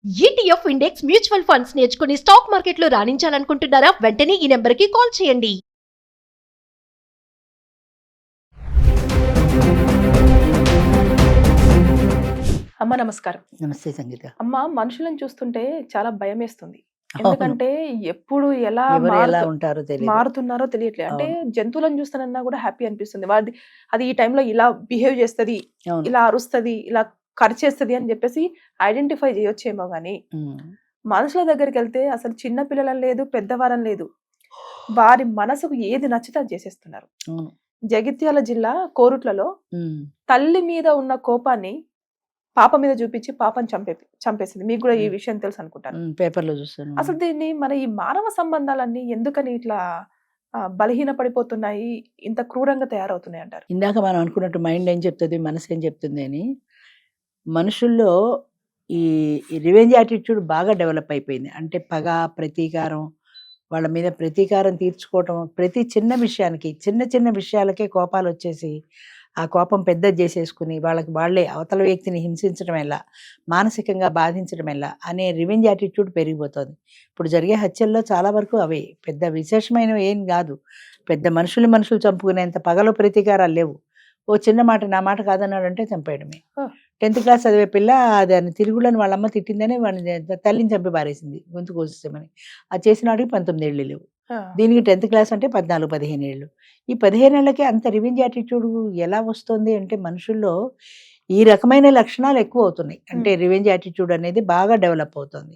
ETF index mutual funds నేర్చుకుని stock మార్కెట్లో రాణించాలనుకుంటున్నారా? వెంటనే ఈ నెంబర్కి కాల్ చేయండి. అమ్మ నమస్కారం. నమస్తే సంగీత. అమ్మ, మనుషులను చూస్తుంటే చాలా భయమేస్తుంది. అవును. ఎందుకంటే ఎప్పుడు ఎలా ఎవరు ఎలా ఉంటారో తెలియదు. మారుతున్నారో తెలియట్లేదు. అంటే అవును. జంతువులను చూస్తానన్నా కూడా హ్యాపీ అనిపిస్తుంది. అది ఈ టైంలో ఇలా బిహేవ్ చేస్తది, అవును. ఇలా అరుస్తది, ఇలా కరిచేస్తది అని చెప్పేసి ఐడెంటిఫై చేయొచ్చేమో గానీ ఉమ్. మనుషుల దగ్గరికి వెళ్తే అసలు చిన్న పిల్లలని లేదు, పెద్దవారని లేదు. వారి మనసుకు ఏది నచ్చితే అది చేసేస్తున్నారు. అవును. జగిత్యాల జిల్లా కోరుట్లలో ఉమ్. తల్లి మీద ఉన్న కోపాన్ని పాప మీద చూపించి పాపని చంపేసింది. మీకు కూడా ఈ విషయం తెలుసు అనుకుంటాను. పేపర్లో చూస్తాను. అసలు దీన్ని మన ఈ మానవ సంబంధాలన్నీ ఎందుకని ఇట్లా బలహీన పడిపోతున్నాయి, ఇంత క్రూరంగా తయారవుతున్నాయి అంటారు? ఇందాక మనం అనుకున్నట్టు మైండ్ ఏం చెప్తుంది, మనసు ఏం చెప్తుంది అని మనుషుల్లో ఈ రివెంజ్ యాటిట్యూడ్ బాగా డెవలప్ అయిపోయింది. అంటే పగ, ప్రతీకారం, వాళ్ళ మీద ప్రతీకారం తీర్చుకోవటం, ప్రతి చిన్న విషయానికి, చిన్న చిన్న విషయాలకే కోపాలు వచ్చేసి ఆ కోపం పెద్దది చేసేసుకుని వాళ్ళే అవతల వ్యక్తిని హింసించడం ఎలా, మానసికంగా బాధించడం ఎలా అనే రివెంజ్ యాటిట్యూడ్ పెరిగిపోతుంది. ఇప్పుడు జరిగే హత్యల్లో చాలా వరకు అవే, పెద్ద విశేషమైనవి ఏం కాదు. పెద్ద మనుషులు చంపుకునేంత పగలో ప్రతీకారాలు లేవు. ఓ చిన్న మాట నా మాట కాదన్నాడంటే చంపేయడమే. 10th క్లాస్ చదివే పిల్ల దాన్ని తిరుగులని వాళ్ళమ్మ తిట్టిందని వాడిని తల్లిని చంపి పారేసింది, గొంతు కోసేసామని. అది చేసిన వాడికి 19 ఏళ్ళు లేవు. దీనికి 10th క్లాస్ అంటే 14-15 ఏళ్ళు. ఈ 15 ఏళ్ళకి అంత రివెంజ్ యాటిట్యూడ్ ఎలా వస్తుంది అంటే మనుషుల్లో ఈ రకమైన లక్షణాలు ఎక్కువ అవుతున్నాయి. అంటే రివెంజ్ యాటిట్యూడ్ అనేది బాగా డెవలప్ అవుతుంది.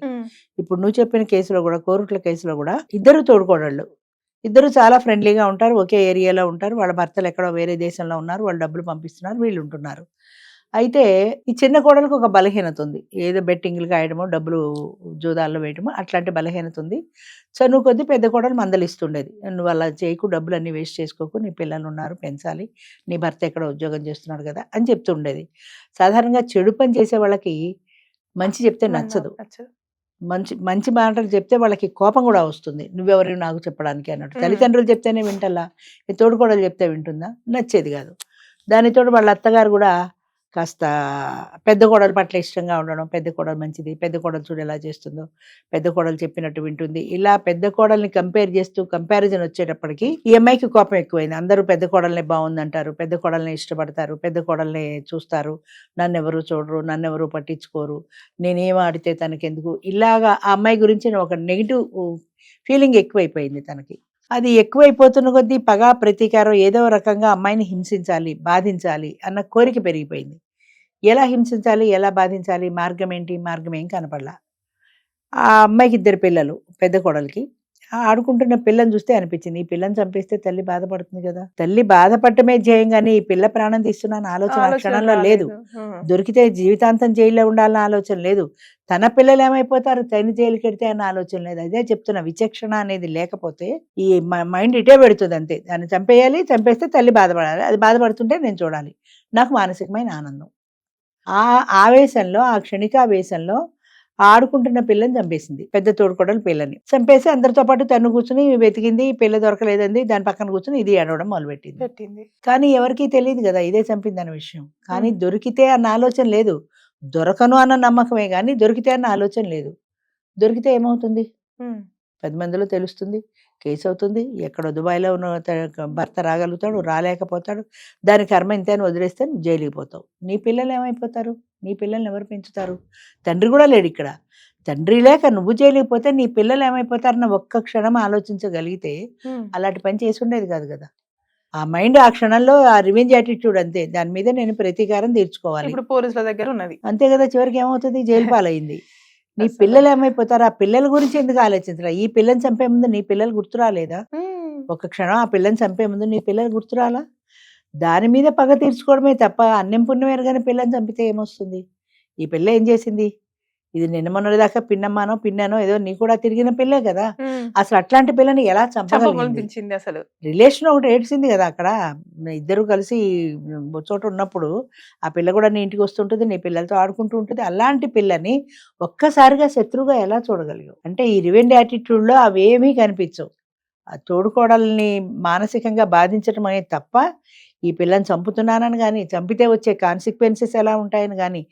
ఇప్పుడు నువ్వు చెప్పిన కేసులో కూడా, కోరుట్ల కేసులో కూడా ఇద్దరు తోడుకోడళ్ళు, ఇద్దరు చాలా ఫ్రెండ్లీగా ఉంటారు, ఒకే ఏరియాలో ఉంటారు, వాళ్ళ భర్తలు ఎక్కడో వేరే దేశంలో ఉన్నారు, వాళ్ళు డబ్బులు పంపిస్తున్నారు, వీళ్ళు ఉంటున్నారు. అయితే ఈ చిన్న కోడలకు ఒక బలహీనత ఉంది, ఏదో బెట్టింగ్లు కాయడమో డబ్బులు జూదాల్లో వేయడమో అట్లాంటి బలహీనత ఉంది. చనువు కొద్దీ పెద్ద కోడలు మందలిస్తుండేది, నువ్వు అలా చేయకు, డబ్బులు అన్నీ వేస్ట్ చేసుకోకు, నీ పిల్లలు ఉన్నారు పెంచాలి, నీ భర్త ఎక్కడ ఉద్యోగం చేస్తున్నాడు కదా అని చెప్తుండేది. సాధారణంగా చెడు పని చేసే వాళ్ళకి మంచి చెప్తే నచ్చదు, మంచి మాటలు చెప్తే వాళ్ళకి కోపం కూడా వస్తుంది. నువ్వెవరు నాకు చెప్పడానికి అన్నట్టు. తల్లిదండ్రులు చెప్తేనే వింటల్లా, తోడుకోడలు చెప్తే వింటుందా? నచ్చేది కాదు. దానితోడు వాళ్ళ అత్తగారు కూడా కాస్త పెద్ద కోడల పట్ల ఇష్టంగా ఉండడం, పెద్ద కోడలు మంచిది, పెద్ద కోడలు చూడు ఎలా చేస్తుందో, పెద్ద కోడలు చెప్పినట్టు వింటుంది, ఇలా పెద్ద కోడల్ని కంపేర్ చేస్తూ కంపారిజన్ వచ్చేటప్పటికి ఈ అమ్మాయికి కోపం ఎక్కువైంది. అందరూ పెద్ద కోడల్ని బాగుందంటారు, పెద్ద కోడల్ని ఇష్టపడతారు, పెద్ద కోడల్ని చూస్తారు, నన్నెవరు చూడరు, నన్నెవరు పట్టించుకోరు, నేనేం ఆడితే తనకెందుకు, ఇలాగా ఆ అమ్మాయి గురించి ఒక నెగిటివ్ ఫీలింగ్ ఎక్కువైపోయింది తనకి. అది ఎక్కువైపోతున్న కొద్దీ పగ, ప్రతీకారం, ఏదో రకంగా అమ్మాయిని హింసించాలి, బాధించాలి అన్న కోరిక పెరిగిపోయింది. ఎలా హింసించాలి, ఎలా బాధించాలి, మార్గం ఏంటి, మార్గం ఏం కనపడలా. ఆ అమ్మాయికి 2 పిల్లలు, పెద్ద కోడలికి. ఆడుకుంటున్న పిల్లని చూస్తే అనిపించింది, ఈ పిల్లని చంపేస్తే తల్లి బాధపడుతుంది కదా, తల్లి బాధపడటమే ధ్యేయంగానే ఈ పిల్ల ప్రాణం తీస్తున్నాను ఆలోచన ఆ క్షణంలో లేదు. దొరికితే జీవితాంతం జైల్లో ఉండాలన్న ఆలోచన లేదు, తన పిల్లలు ఏమైపోతారు, తను జైలుకి వెడితే అన్న ఆలోచన లేదు. అదే చెప్తున్న, విచక్షణ అనేది లేకపోతే ఈ మైండ్ ఇటే పెడుతుంది అంతే. దాన్ని చంపేయాలి, చంపేస్తే తల్లి బాధపడాలి, అది బాధపడుతుంటే నేను చూడాలి, నాకు మానసికమైన ఆనందం. ఆ ఆవేశంలో, ఆ క్షణికావేశంలో ఆడుకుంటున్న పిల్లని చంపేసింది, పెద్ద తోడుకోడలు పిల్లని చంపేసి అందరితో పాటు తను కూర్చుని వెతికింది, పిల్ల దొరకలేదండి, దాని పక్కన కూర్చుని ఇది ఏడవడం మొదలుపెట్టింది. కానీ ఎవరికీ తెలియదు కదా ఇదే చంపిందన్న విషయం. కానీ దొరికితే అన్న ఆలోచన లేదు, దొరకను అన్న నమ్మకమే కానీ దొరికితే అన్న ఆలోచన లేదు. దొరికితే ఏమవుతుంది, 10 మందిలో తెలుస్తుంది, కేసు అవుతుంది, ఎక్కడో దుబాయ్లో ఉన్న భర్త రాగలుగుతాడు, రాలేకపోతాడు, దాని కర్మ ఇంతే అని వదిలేస్తే నువ్వు జైలుకి పోతావు. నీ పిల్లలు ఏమైపోతారు, నీ పిల్లల్ని ఎవరు పెంచుతారు? తండ్రి కూడా లేడు ఇక్కడ. తండ్రి లేక నువ్వు జైలుకి పోతే నీ పిల్లలు ఏమైపోతారన్న ఒక్క క్షణం ఆలోచించగలిగితే అలాంటి పని చేసి ఉండేది కాదు కదా. ఆ మైండ్ ఆ క్షణంలో ఆ రివెంజ్ యాటిట్యూడ్ అంతే, దాని మీద నేను ప్రతీకారం తీర్చుకోవాలి, ఇప్పుడు పోలీసుల దగ్గర ఉన్నది అంతే కదా. చివరికి ఏమవుతుంది, జైలు పాలైంది. నీ పిల్లలు ఏమైపోతారు, ఆ పిల్లల గురించి ఎందుకు ఆలోచించరా? ఈ పిల్లని చంపే ముందు నీ పిల్లలు గుర్తురాలేదా? ఒక క్షణం ఆ పిల్లని చంపే ముందు నీ పిల్లలు గుర్తురాలా? దాని మీద పగ తీర్చుకోవడమే తప్ప అన్నం పుణ్యం ఎరగానే పిల్లని చంపితే ఏమొస్తుంది? ఈ పిల్ల ఏం చేసింది? ఇది నిన్న మొన్న దాకా పిన్నానో ఏదో నీ కూడా తిరిగిన పిల్లే కదా. అసలు అట్లాంటి పిల్లని ఎలా చంపగలిగింది? అసలు రిలేషన్ ఒకటి ఏడ్చింది కదా అక్కడ, ఇద్దరు కలిసి చోట ఉన్నప్పుడు ఆ పిల్ల కూడా నీ ఇంటికి వస్తుంటుంది, నీ పిల్లలతో ఆడుకుంటూ ఉంటుంది. అలాంటి పిల్లని ఒక్కసారిగా శత్రువుగా ఎలా చూడగలిగావు? అంటే ఈ రివెంజ్ యాటిట్యూడ్లో అవేమీ కనిపించవు. ఆ తోడుకోడల్ని మానసికంగా బాధించడం అనేది తప్ప ఈ పిల్లని చంపుతున్నానని కానీ, చంపితే వచ్చే కాన్సిక్వెన్సెస్ ఎలా ఉంటాయని కానీ,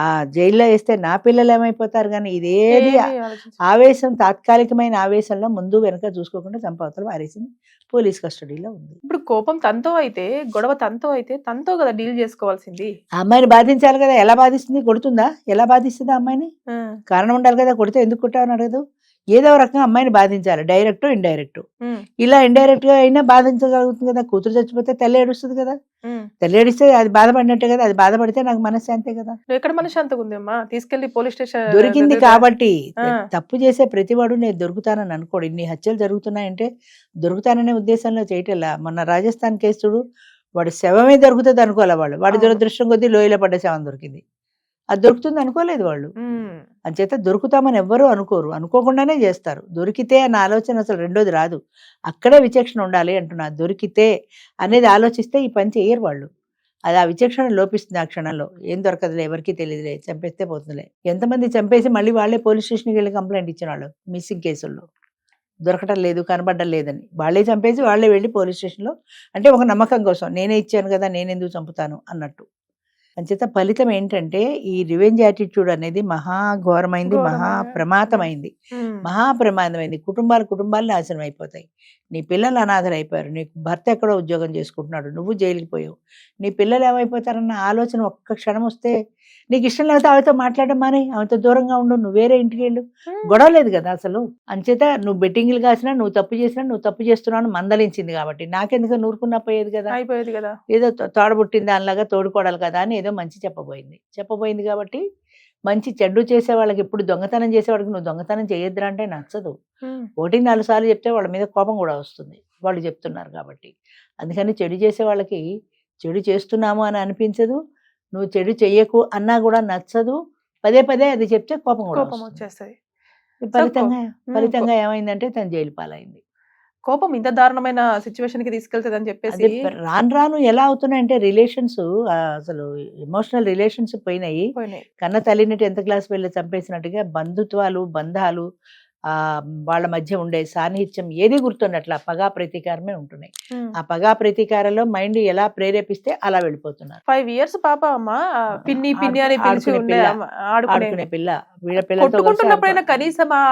ఆ జైల్లో వేస్తే నా పిల్లలు ఏమైపోతారు కానీ, ఇదేది ఏమీ ఆలోచించ ఆవేశం, తాత్కాలికమైన ఆవేశంలో ముందు వెనక చూసుకోకుండా చంపవతల వారేసింది. పోలీస్ కస్టడీలో ఉంది. ఇప్పుడు కోపం తనతో అయితే, గొడవ తనతో అయితే, తనతో కదా డీల్ చేసుకోవాల్సింది. ఆ అమ్మాయిని బాధించాలి కదా. ఎలా బాధిస్తుంది? కొడుతుందా? ఎలా బాధిస్తుంది ఆ అమ్మాయిని? కారణం ఉండాలి కదా. కొడితే ఎందుకు కొట్టావని అడగదు. ఏదో రకంగా అమ్మాయిని బాధించాలి, డైరెక్ట్ ఇండైరెక్ట్. ఇలా ఇండైరెక్ట్ గా అయినా బాధించగలుగుతుంది కదా. కూతురు చచ్చిపోతే తల్లి ఏడుస్తుంది కదా. తల్లి ఏడిస్తే అది బాధపడినట్టే కదా. అది బాధపడితే నాకు మనశ్శాంతే కదా. ఎక్కడ మనశ్శాంతిగా ఉంది అమ్మా? తీసుకెళ్లి పోలీస్ స్టేషన్ దొరికింది కాబట్టి. ఆ. తప్పు చేసే ప్రతివాడు నేను దొరుకుతానని అనుకోడు. ఇన్ని హత్యలు జరుగుతున్నాయంటే దొరుకుతాననే ఉద్దేశంలో చేయటంలా. మొన్న రాజస్థాన్ కేసు చూడు, వాడు శవమే దొరుకుతుంది అనుకోలే వాళ్ళు. వాడి అవును. దురదృష్టం కొద్దీ లోయలో పడ్డ శవం దొరికింది. అది దొరుకుతుంది అనుకోలేదు వాళ్ళు. అంచేత దొరుకుతామని ఎవ్వరూ అనుకోరు, అనుకోకుండానే చేస్తారు. దొరికితే అన్న ఆలోచన అసలు రెండోది రాదు. అక్కడే విచక్షణ ఉండాలి అంటున్నా. దొరికితే అనేది ఆలోచిస్తే ఈ పని చేయరు వాళ్ళు. అది ఆ విచక్షణ లోపిస్తుంది ఆ క్షణంలో. ఏం దొరకదులే, ఎవరికి తెలియదులే, చంపేస్తే పోతుందిలే. ఎంతమంది చంపేసి మళ్ళీ వాళ్ళే పోలీస్ స్టేషన్కి వెళ్ళి కంప్లైంట్ ఇచ్చిన వాళ్ళు మిస్సింగ్ కేసుల్లో. దొరకటం లేదు, కనబడడం లేదని వాళ్ళే చంపేసి వాళ్ళే వెళ్ళి పోలీస్ స్టేషన్లో, అంటే ఒక నమ్మకం కోసం, నేనే ఇచ్చాను కదా, నేనెందుకు చంపుతాను అన్నట్టు. అంచేత ఫలితం ఏంటంటే ఈ రివెంజ్ యాటిట్యూడ్ అనేది మహాఘోరమైంది, మహాప్రమాదమైంది, మహాప్రమాదమైంది. కుటుంబాలు నాశనం అయిపోతాయి. నీ పిల్లలు అనాథలు అయిపోయారు. నీకు భర్త ఎక్కడో ఉద్యోగం చేసుకుంటున్నాడు, నువ్వు జైలుకి పోయావు. నీ పిల్లలు ఏమైపోతారన్న ఆలోచన ఒక్క క్షణం వస్తే, నీకు ఇష్టం లేకపోతే ఆమెతో మాట్లాడడం మానే, ఆమెతో దూరంగా ఉండు, నువ్వు వేరే ఇంటికి వెళ్ళు. గొడవ లేదు కదా అసలు. అంచేత నువ్వు బెట్టింగ్లు కాసినా, నువ్వు తప్పు చేసినా, నువ్వు తప్పు చేస్తున్నావు మందలించింది కాబట్టి నాకెందుకు నూరుకున్నా పోయేది కదా. అయిపోయేది కదా. ఏదో తోడబుట్టింది దానిలాగా తోడుకోవడాలి కదా అని ఏదో మంచి చెప్పబోయింది కాబట్టి. మంచి చెడ్డు చేసే వాళ్ళకి, ఇప్పుడు దొంగతనం చేసేవాడికి నువ్వు దొంగతనం చేయొద్దురా అంటే నచ్చదు. 1-4 సార్లు చెప్తే వాళ్ళ మీద కోపం కూడా వస్తుంది, వాళ్ళు చెప్తున్నారు కాబట్టి. అందుకని చెడు చేసే వాళ్ళకి చెడు చేస్తున్నాము అని అనిపించదు, నువ్వు చెడు చెయ్యకు అన్నా కూడా నచ్చదు. పదే అది చెప్తే కోపం కూడా వచ్చేస్తుంది. ఫలితంగా ఏమైందంటే తను జైలు పాలైంది. కోపం ఇంత దారుణమైన సిచ్యువేషన్ కి తీసుకెళ్తుంది అని చెప్పేసి రాను ఎలా అవుతున్నాయంటే రిలేషన్స్, అసలు ఎమోషనల్ రిలేషన్స్ పోయినాయి. కన్న తల్లినట్టు ఎంత క్లాస్ వెళ్ళి చంపేసినట్టుగా బంధుత్వాలు, బంధాలు, వాళ్ళ మధ్య ఉండే సాన్నిహిత్యం ఏది గుర్తున్నట్ల పగా ప్రతీకారమే ఉంటున్నాయి. ఆ పగా ప్రతీకారంలో మైండ్ ఎలా ప్రేరేపిస్తే అలా వెళ్ళిపోతున్నారు. 5 years పాప అమ్మా, పిన్ని పిన్ని అని పిలిచి ఆడుకునే పిల్ల, వీళ్ళ పిల్లలతో కనీసం ఆ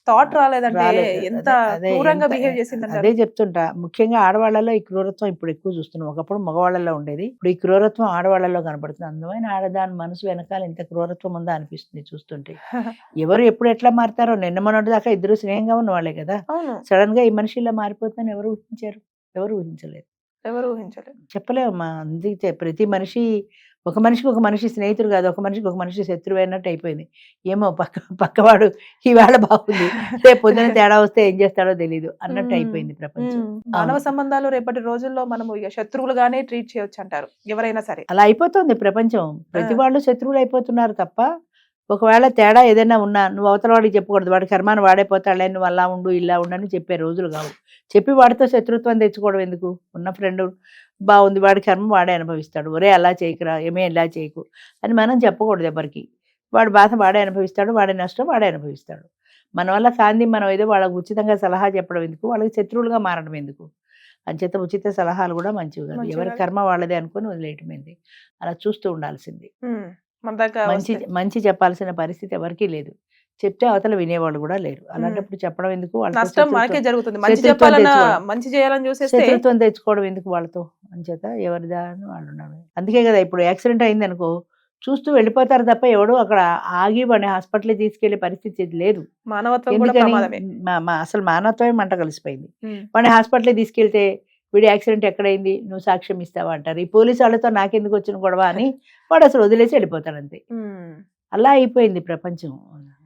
థాట్ రాలేదంటే ఎంత క్రూరంగా బిహేవ్ చేసిందంటే. అదే చెప్తుంటా, ముఖ్యంగా ఆడవాళ్ళలో ఈ క్రూరత్వం ఇప్పుడు ఎక్కువ చూస్తున్నాం. ఒకప్పుడు మగవాళ్ళలో ఉండేది, ఇప్పుడు ఈ క్రూరత్వం ఆడవాళ్ళలో కనపడుతుంది. అందమైన ఆడదాని మనసు వెనకాల ఇంత క్రూరత్వం ఉందా అనిపిస్తుంది చూస్తుంటే. ఎవరు ఎప్పుడు ఎట్లా మారుతారో. నిన్న మొన్నటి దాకా ఇద్దరు స్నేహంగా ఉన్న వాళ్ళే కదా, సడన్ గా ఈ మనిషి ఇలా మారిపోతుందని ఎవరు ఊహించారు? ఎవరు ఊహించలేదు. చెప్పలేమమ్మా. అందుకే ప్రతి మనిషి, ఒక మనిషి స్నేహితుడు కాదు, ఒక మనిషి శత్రువు అన్నట్టు అయిపోయింది. ఏమో పక్కవాడు ఈవేళ బాగుంది, రేపు పొద్దున తేడా వస్తే ఏం చేస్తాడో తెలీదు అన్నట్టు అయిపోయింది ప్రపంచం. మానవ సంబంధాలు రేపటి రోజుల్లో మనము ఇక శత్రువులుగానే ట్రీట్ చేయొచ్చు అంటారు ఎవరైనా సరే. అలా అయిపోతుంది ప్రపంచం. ప్రతి వాళ్ళు శత్రువులు అయిపోతున్నారు తప్ప, ఒకవేళ తేడా ఏదైనా ఉన్నా నువ్వు అవతల వాడికి చెప్పకూడదు. వాడి కర్మాన్ని వాడే పోతాడులే, నువ్వు అలా ఉండు ఇలా ఉండని చెప్పే రోజులు కావు. చెప్పి వాడితో శత్రుత్వం తెచ్చుకోవడం ఎందుకు? ఉన్న ఫ్రెండ్ బాగుంది, వాడి కర్మ వాడే అనుభవిస్తాడు, ఒరే అలా చేయకురా, ఏమే ఇలా చేయకు అని మనం చెప్పకూడదు ఎవరికి. వాడి బాధ వాడే అనుభవిస్తాడు, వాడి నష్టం వాడే అనుభవిస్తాడు. మన వల్ల కాంది మనం ఏదో వాళ్ళకి ఉచితంగా సలహా చెప్పడం ఎందుకు, వాళ్ళకి శత్రువులుగా మారడం ఎందుకు? అంచేత ఉచిత సలహాలు కూడా మంచివి కాదు. ఎవరి కర్మ వాళ్ళదే అనుకుని వదిలేయటమైంది. అలా చూస్తూ ఉండాల్సింది. మంచి చెప్పాల్సిన పరిస్థితి ఎవరికీ లేదు. చెప్తే అవతల వినేవాళ్ళు కూడా లేరు. అలాంటప్పుడు చెప్పడం ఎందుకు? శత్రుత్వం తెచ్చుకోవడం ఎందుకు వాళ్ళతో? అంచేత ఎవరిదా అని వాళ్ళు ఉన్నారు. అందుకే కదా ఇప్పుడు యాక్సిడెంట్ అయింది అనుకో, చూస్తూ వెళ్ళిపోతారు తప్ప ఎవడు అక్కడ ఆగి వాడిని హాస్పిటల్ తీసుకెళ్లే పరిస్థితి లేదు. అసలు మానవత్వమే మంట కలిసిపోయింది. వాడిని హాస్పిటల్ తీసుకెళ్తే వీడి యాక్సిడెంట్ ఎక్కడైంది, నువ్వు సాక్ష్యం ఇస్తావా అంటారు. ఈ పోలీసు వాళ్ళతో నాకెందుకు వచ్చిన గొడవ అని వాడు అసలు వదిలేసి వెళ్ళిపోతాడు అంతే. అలా అయిపోయింది ప్రపంచం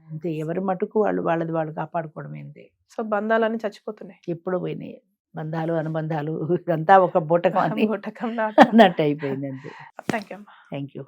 అంతే. ఎవరి మటుకు వాళ్ళది వాళ్ళు కాపాడుకోవడమే అంతే. సో బంధాలన్నీ చచ్చిపోతున్నాయి, ఎప్పుడు పోయినాయి. బంధాలు, అనుబంధాలు ఇదంతా ఒక బూటకం అన్నట్టు అయిపోయింది అంతే. Thank you.